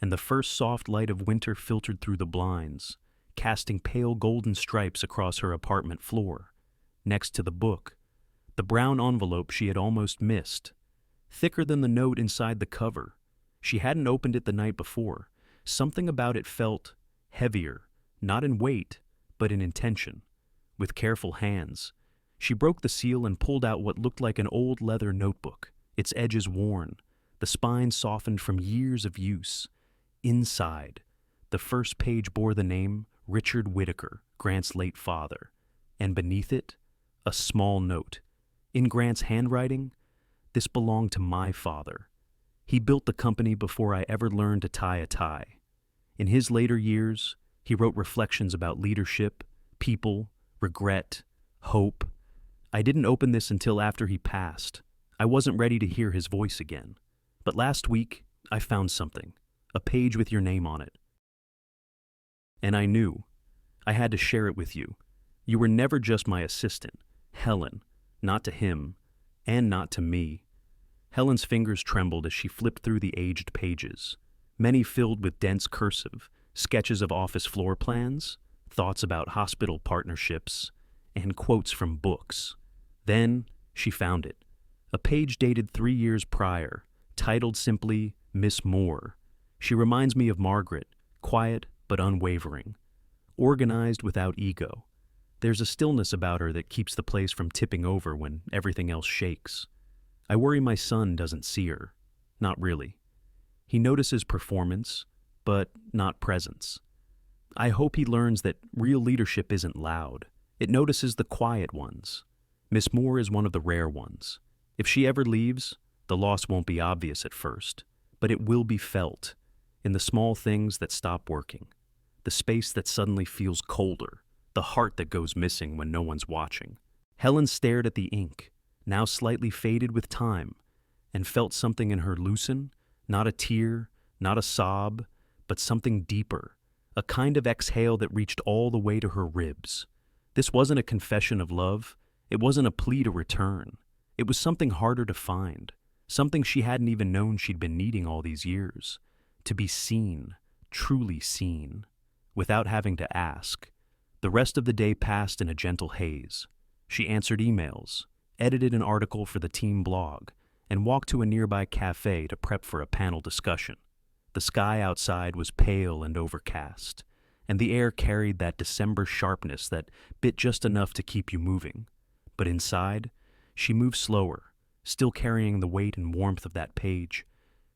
and the first soft light of winter filtered through the blinds, casting pale golden stripes across her apartment floor. Next to the book, the brown envelope she had almost missed, thicker than the note inside the cover. She hadn't opened it the night before. Something about it felt heavier, not in weight, but in intention. With careful hands, she broke the seal and pulled out what looked like an old leather notebook, its edges worn, the spine softened from years of use. Inside, the first page bore the name Richard Whitaker, Grant's late father, and beneath it, a small note. In Grant's handwriting, "This belonged to my father. He built the company before I ever learned to tie a tie." In his later years, he wrote reflections about leadership, people, regret, hope. I didn't open this until after he passed. I wasn't ready to hear his voice again. But last week, I found something, a page with your name on it. And I knew. I had to share it with you. You were never just my assistant, Helen, not to him, and not to me. Helen's fingers trembled as she flipped through the aged pages, many filled with dense cursive, sketches of office floor plans, thoughts about hospital partnerships, and quotes from books. Then she found it, a page dated 3 years prior, titled simply Miss Moore. She reminds me of Margaret, quiet but unwavering, organized without ego. There's a stillness about her that keeps the place from tipping over when everything else shakes. I worry my son doesn't see her. Not really. He notices performance, but not presence. I hope he learns that real leadership isn't loud. It notices the quiet ones. Miss Moore is one of the rare ones. If she ever leaves, the loss won't be obvious at first, but it will be felt in the small things that stop working, the space that suddenly feels colder, the heart that goes missing when no one's watching. Helen stared at the ink, now slightly faded with time, and felt something in her loosen, not a tear, not a sob, but something deeper, a kind of exhale that reached all the way to her ribs. This wasn't a confession of love. It wasn't a plea to return. It was something harder to find, something she hadn't even known she'd been needing all these years. To be seen, truly seen, without having to ask. The rest of the day passed in a gentle haze. She answered emails, edited an article for the team blog, and walked to a nearby cafe to prep for a panel discussion. The sky outside was pale and overcast, and the air carried that December sharpness that bit just enough to keep you moving. But inside, she moved slower, still carrying the weight and warmth of that page.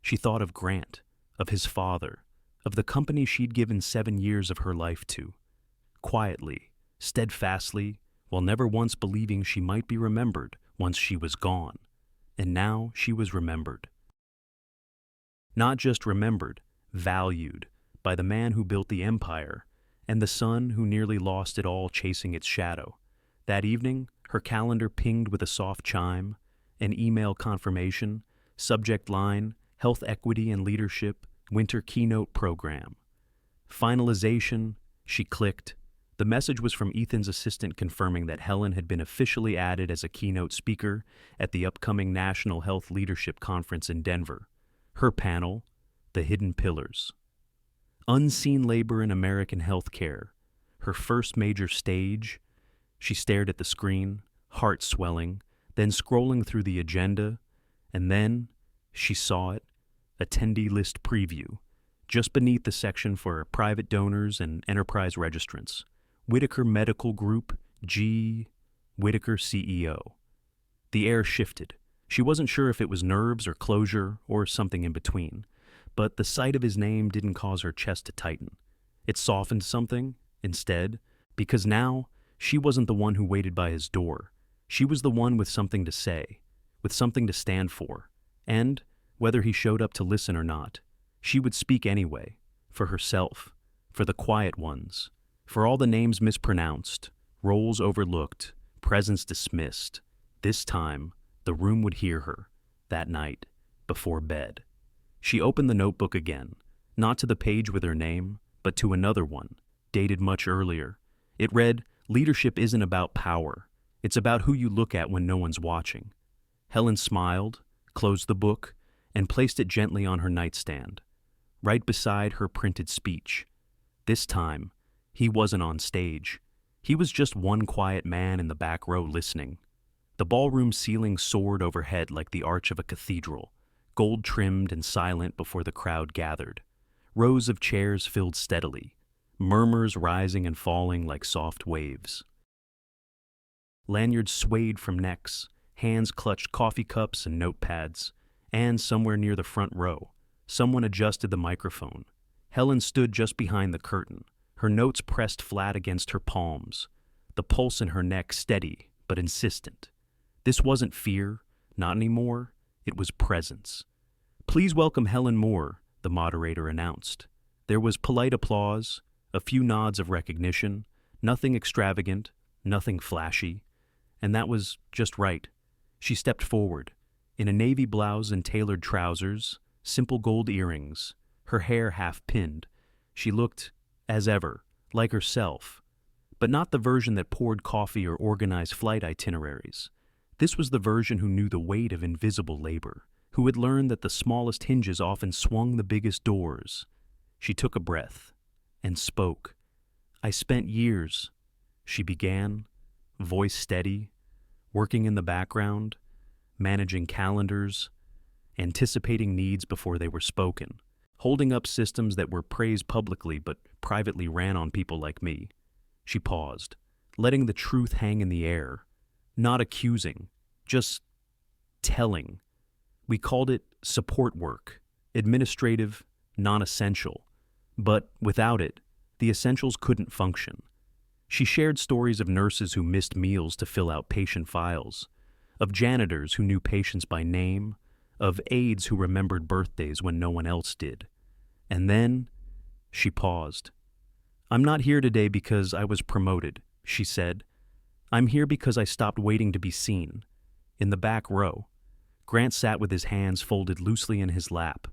She thought of Grant, of his father, of the company she'd given 7 years of her life to. Quietly, steadfastly, while never once believing she might be remembered once she was gone. And now she was remembered. Not just remembered, valued, by the man who built the empire, and the son who nearly lost it all chasing its shadow. That evening, her calendar pinged with a soft chime, an email confirmation, subject line, health equity and leadership, winter keynote program. Finalization, she clicked. The message was from Ethan's assistant confirming that Helen had been officially added as a keynote speaker at the upcoming National Health Leadership Conference in Denver. Her panel, The Hidden Pillars. Unseen labor in American healthcare. Her first major stage. She stared at the screen, heart swelling, then scrolling through the agenda, and then she saw it, attendee list preview, just beneath the section for private donors and enterprise registrants. Whitaker Medical Group, G. Whitaker CEO. The air shifted. She wasn't sure if it was nerves or closure or something in between, but the sight of his name didn't cause her chest to tighten. It softened something, instead, because now she wasn't the one who waited by his door. She was the one with something to say, with something to stand for, and, whether he showed up to listen or not, she would speak anyway, for herself, for the quiet ones, for all the names mispronounced, roles overlooked, presence dismissed. This time, the room would hear her, that night, before bed. She opened the notebook again, not to the page with her name, but to another one, dated much earlier. It read, "Leadership isn't about power. It's about who you look at when no one's watching." Helen smiled, closed the book, and placed it gently on her nightstand, right beside her printed speech. This time, he wasn't on stage. He was just one quiet man in the back row listening. The ballroom ceiling soared overhead like the arch of a cathedral, gold-trimmed and silent before the crowd gathered. Rows of chairs filled steadily, murmurs rising and falling like soft waves. Lanyards swayed from necks, hands clutched coffee cups and notepads, and somewhere near the front row, someone adjusted the microphone. Helen stood just behind the curtain, her notes pressed flat against her palms, the pulse in her neck steady but insistent. This wasn't fear, not anymore, it was presence. "Please welcome Helen Moore," the moderator announced. There was polite applause, a few nods of recognition, nothing extravagant, nothing flashy, and that was just right. She stepped forward, in a navy blouse and tailored trousers, simple gold earrings, her hair half-pinned. She looked, as ever, like herself, but not the version that poured coffee or organized flight itineraries. This was the version who knew the weight of invisible labor, who had learned that the smallest hinges often swung the biggest doors. She took a breath and spoke. "I spent years," she began, voice steady, working in the background, managing calendars, anticipating needs before they were spoken, holding up systems that were praised publicly but privately ran on people like me. She paused, letting the truth hang in the air, not accusing, just telling. We called it support work, administrative, non-essential, but without it, the essentials couldn't function. She shared stories of nurses who missed meals to fill out patient files, of janitors who knew patients by name, of aides who remembered birthdays when no one else did. And then, she paused. "I'm not here today because I was promoted," she said. "I'm here because I stopped waiting to be seen." In the back row, Grant sat with his hands folded loosely in his lap.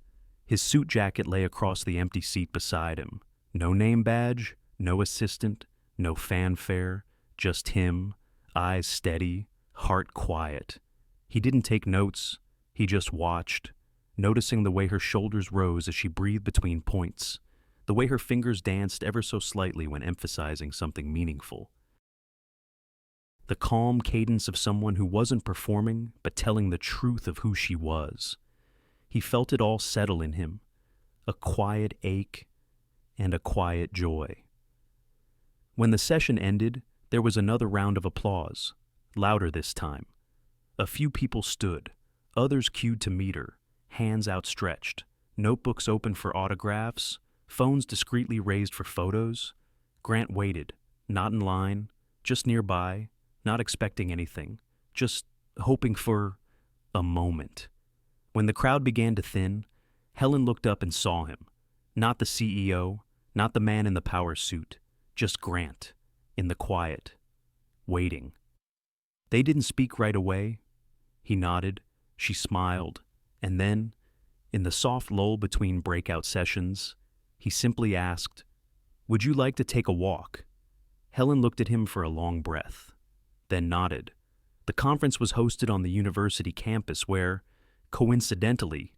His suit jacket lay across the empty seat beside him. No name badge, no assistant, no fanfare, Just him, eyes steady, heart quiet. He didn't take notes, he just watched, noticing the way her shoulders rose as she breathed between points, the way her fingers danced ever so slightly when emphasizing something meaningful. The calm cadence of someone who wasn't performing but telling the truth of who she was. He felt it all settle in him, a quiet ache and a quiet joy. When the session ended, there was another round of applause, louder this time. A few people stood, others queued to meet her, hands outstretched, notebooks open for autographs, phones discreetly raised for photos. Grant waited, not in line, just nearby, not expecting anything, just hoping for a moment. When the crowd began to thin, Helen looked up and saw him. Not the CEO, not the man in the power suit, just Grant, in the quiet, waiting. They didn't speak right away. He nodded, she smiled, and then, in the soft lull between breakout sessions, he simply asked, "Would you like to take a walk?" Helen looked at him for a long breath, then nodded. The conference was hosted on the university campus where, coincidentally,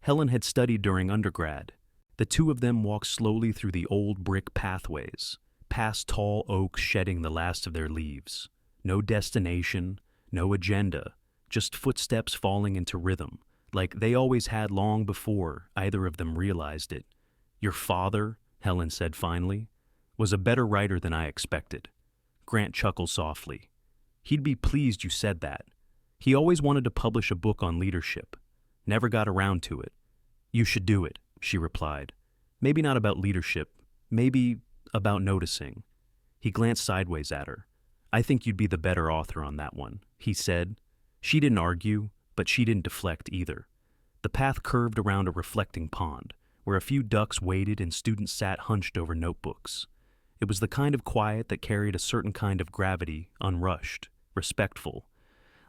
Helen had studied during undergrad. The two of them walked slowly through the old brick pathways, past tall oaks shedding the last of their leaves. No destination, no agenda, just footsteps falling into rhythm, like they always had long before either of them realized it. "Your father," Helen said finally, "was a better writer than I expected." Grant chuckled softly. "He'd be pleased you said that. He always wanted to publish a book on leadership. Never got around to it." "You should do it," she replied. "Maybe not about leadership, maybe about noticing." He glanced sideways at her. "I think you'd be the better author on that one," he said. She didn't argue, but she didn't deflect either. The path curved around a reflecting pond, where a few ducks waded and students sat hunched over notebooks. It was the kind of quiet that carried a certain kind of gravity, unrushed, respectful.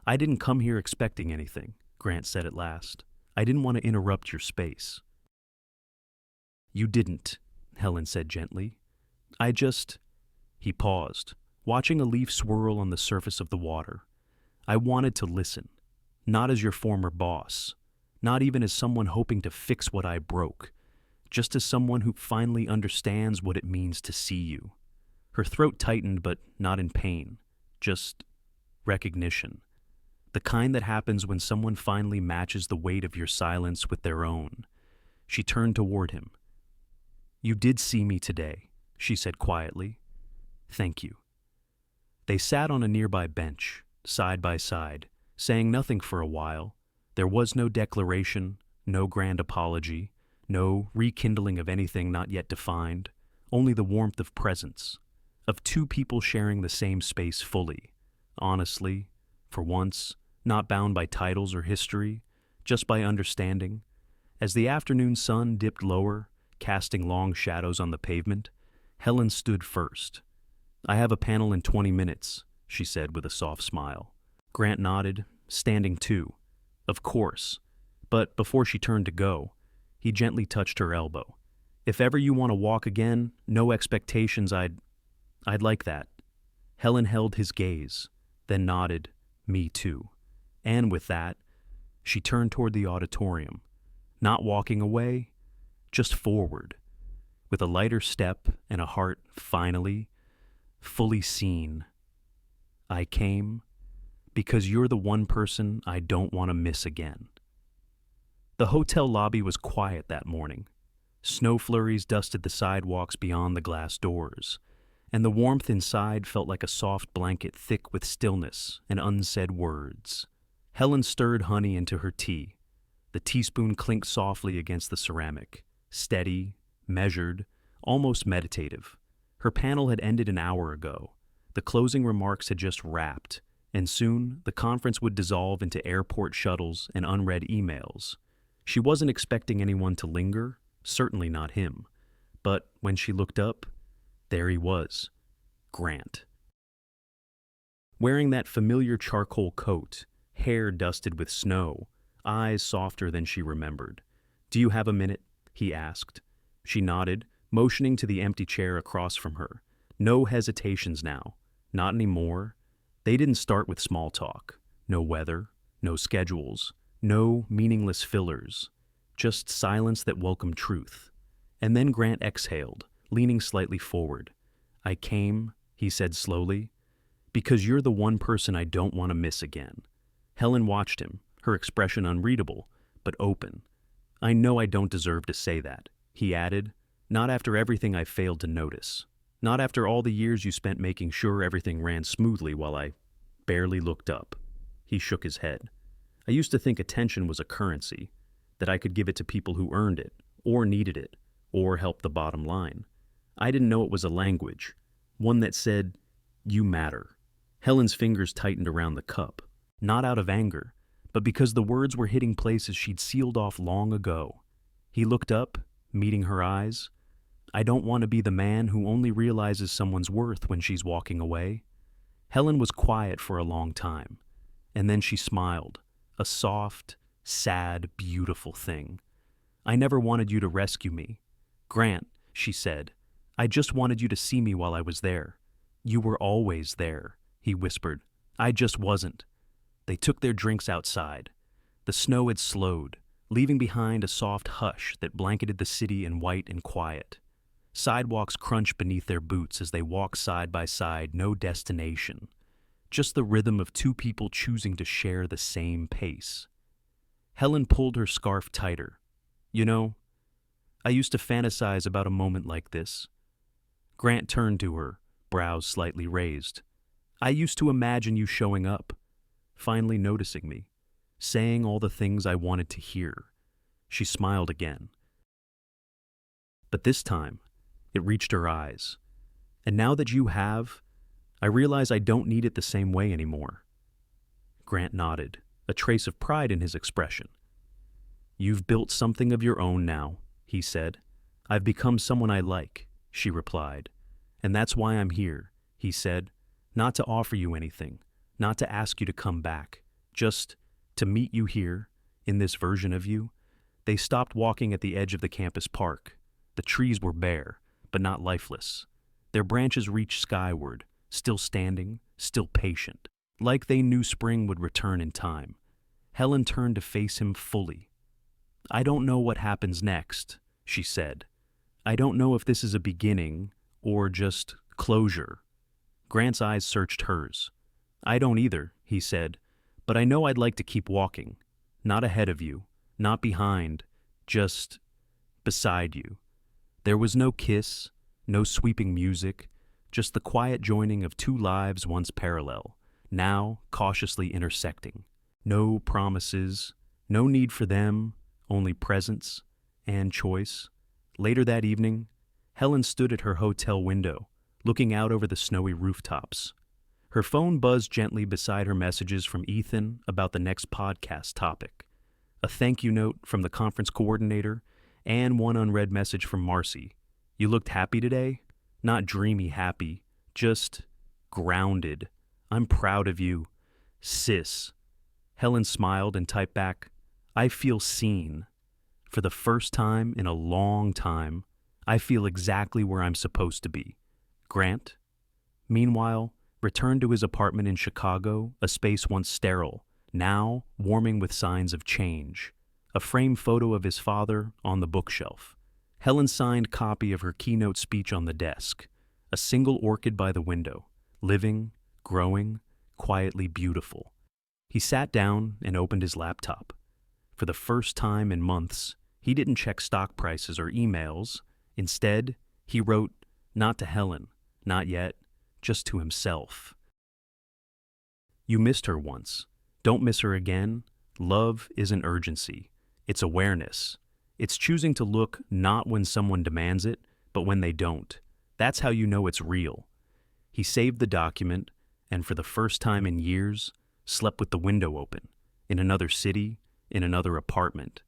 "I didn't come here expecting anything," Grant said at last. "I didn't want to interrupt your space." "You didn't," Helen said gently. He paused, watching a leaf swirl on the surface of the water. "I wanted to listen, not as your former boss, not even as someone hoping to fix what I broke, just as someone who finally understands what it means to see you." Her throat tightened, but not in pain, just recognition. The kind that happens when someone finally matches the weight of your silence with their own. She turned toward him. "You did see me today," she said quietly. "Thank you." They sat on a nearby bench, side by side, saying nothing for a while. There was no declaration, no grand apology, no rekindling of anything not yet defined, only the warmth of presence, of two people sharing the same space fully, honestly, for once, not bound by titles or history, just by understanding. As the afternoon sun dipped lower, casting long shadows on the pavement, Helen stood first. "I have a panel in 20 minutes, she said with a soft smile. Grant nodded, standing too. "Of course." But before she turned to go, he gently touched her elbow. "If ever you want to walk again, no expectations, I'd like that." Helen held his gaze, then nodded, "Me too." And with that, she turned toward the auditorium, not walking away, just forward, with a lighter step and a heart finally, fully seen. "I came because you're the one person I don't want to miss again." The hotel lobby was quiet that morning. Snow flurries dusted the sidewalks beyond the glass doors, and the warmth inside felt like a soft blanket thick with stillness and unsaid words. Helen stirred honey into her tea. The teaspoon clinked softly against the ceramic, steady, measured, almost meditative. Her panel had ended an hour ago. The closing remarks had just wrapped, and soon the conference would dissolve into airport shuttles and unread emails. She wasn't expecting anyone to linger, certainly not him. But when she looked up, there he was, Grant. Wearing that familiar charcoal coat, hair dusted with snow, eyes softer than she remembered. "Do you have a minute?" he asked. She nodded, motioning to the empty chair across from her. No hesitations now. Not anymore. They didn't start with small talk. No weather, no schedules, no meaningless fillers. Just silence that welcomed truth. And then Grant exhaled, leaning slightly forward. I came, he said slowly, because you're the one person I don't want to miss again. Helen watched him, her expression unreadable, but open. I know I don't deserve to say that, he added, not after everything I failed to notice. Not after all the years you spent making sure everything ran smoothly while I barely looked up. He shook his head. I used to think attention was a currency, that I could give it to people who earned it, or needed it, or helped the bottom line. I didn't know it was a language, one that said, you matter. Helen's fingers tightened around the cup, not out of anger, but because the words were hitting places she'd sealed off long ago. He looked up, meeting her eyes. I don't want to be the man who only realizes someone's worth when she's walking away. Helen was quiet for a long time, and then she smiled, a soft, sad, beautiful thing. I never wanted you to rescue me. Grant, she said, I just wanted you to see me while I was there. You were always there, he whispered. I just wasn't. They took their drinks outside. The snow had slowed, leaving behind a soft hush that blanketed the city in white and quiet. Sidewalks crunched beneath their boots as they walked side by side, no destination. Just the rhythm of two people choosing to share the same pace. Helen pulled her scarf tighter. You know, I used to fantasize about a moment like this. Grant turned to her, brows slightly raised. I used to imagine you showing up, finally noticing me, saying all the things I wanted to hear. She smiled again. But this time, it reached her eyes. And now that you have, I realize I don't need it the same way anymore. Grant nodded, a trace of pride in his expression. You've built something of your own now, he said. I've become someone I like, she replied. And that's why I'm here, he said. Not to offer you anything, not to ask you to come back, just to meet you here, in this version of you. They stopped walking at the edge of the campus park. The trees were bare, but not lifeless. Their branches reached skyward, still standing, still patient, like they knew spring would return in time. Helen turned to face him fully. I don't know what happens next, she said. I don't know if this is a beginning or just closure. Grant's eyes searched hers. I don't either, he said, but I know I'd like to keep walking. Not ahead of you, not behind, just beside you. There was no kiss, no sweeping music, just the quiet joining of two lives once parallel, now cautiously intersecting. No promises, no need for them, only presence and choice. Later that evening, Helen stood at her hotel window, looking out over the snowy rooftops. Her phone buzzed gently beside her messages from Ethan about the next podcast topic, a thank you note from the conference coordinator, and one unread message from Marcy. You looked happy today? Not dreamy happy, just grounded. I'm proud of you. Sis. Helen smiled and typed back, I feel seen. For the first time in a long time, I feel exactly where I'm supposed to be. Grant, meanwhile, returned to his apartment in Chicago, a space once sterile, now warming with signs of change. A framed photo of his father on the bookshelf. Helen's signed copy of her keynote speech on the desk. A single orchid by the window, living, growing, quietly beautiful. He sat down and opened his laptop. For the first time in months, he didn't check stock prices or emails. Instead, he wrote, not to Helen, not yet, just to himself. You missed her once. Don't miss her again. Love isn't urgency. It's awareness. It's choosing to look not when someone demands it, but when they don't. That's how you know it's real. He saved the document, and for the first time in years, slept with the window open, in another city, in another apartment.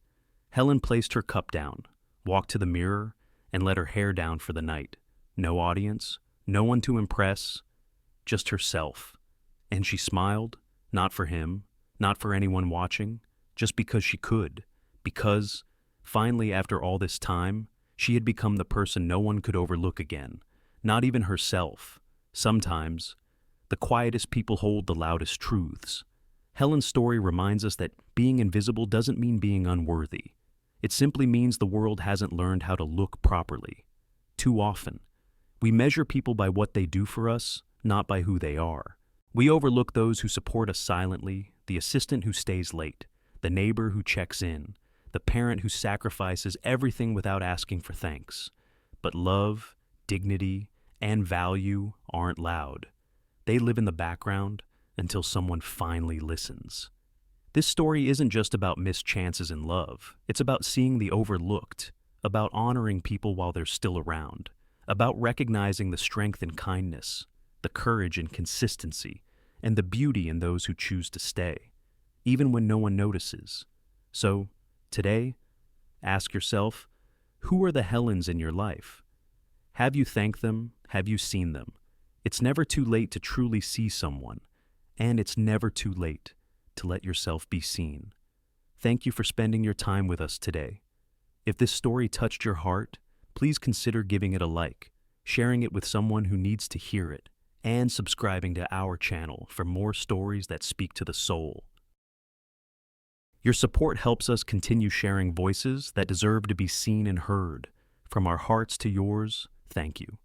Helen placed her cup down, walked to the mirror, and let her hair down for the night. No audience, no one to impress, just herself. And she smiled, not for him, not for anyone watching, just because she could. Because, finally, after all this time, she had become the person no one could overlook again, not even herself. Sometimes, The quietest people hold the loudest truths. Helen's story reminds us that being invisible doesn't mean being unworthy. It simply means the world hasn't learned how to look properly. Too often, we measure people by what they do for us, not by who they are. We overlook those who support us silently, the assistant who stays late, the neighbor who checks in, the parent who sacrifices everything without asking for thanks. But love, dignity, and value aren't loud. They live in the background until someone finally listens. This story isn't just about missed chances in love. It's about seeing the overlooked, about honoring people while they're still around, about recognizing the strength in kindness, the courage in consistency, and the beauty in those who choose to stay, even when no one notices. So, today, ask yourself, who are the Helens in your life? Have you thanked them? Have you seen them? It's never too late to truly see someone, and it's never too late to let yourself be seen. Thank you for spending your time with us today. If this story touched your heart, please consider giving it a like, sharing it with someone who needs to hear it, and subscribing to our channel for more stories that speak to the soul. Your support helps us continue sharing voices that deserve to be seen and heard. From our hearts to yours, thank you.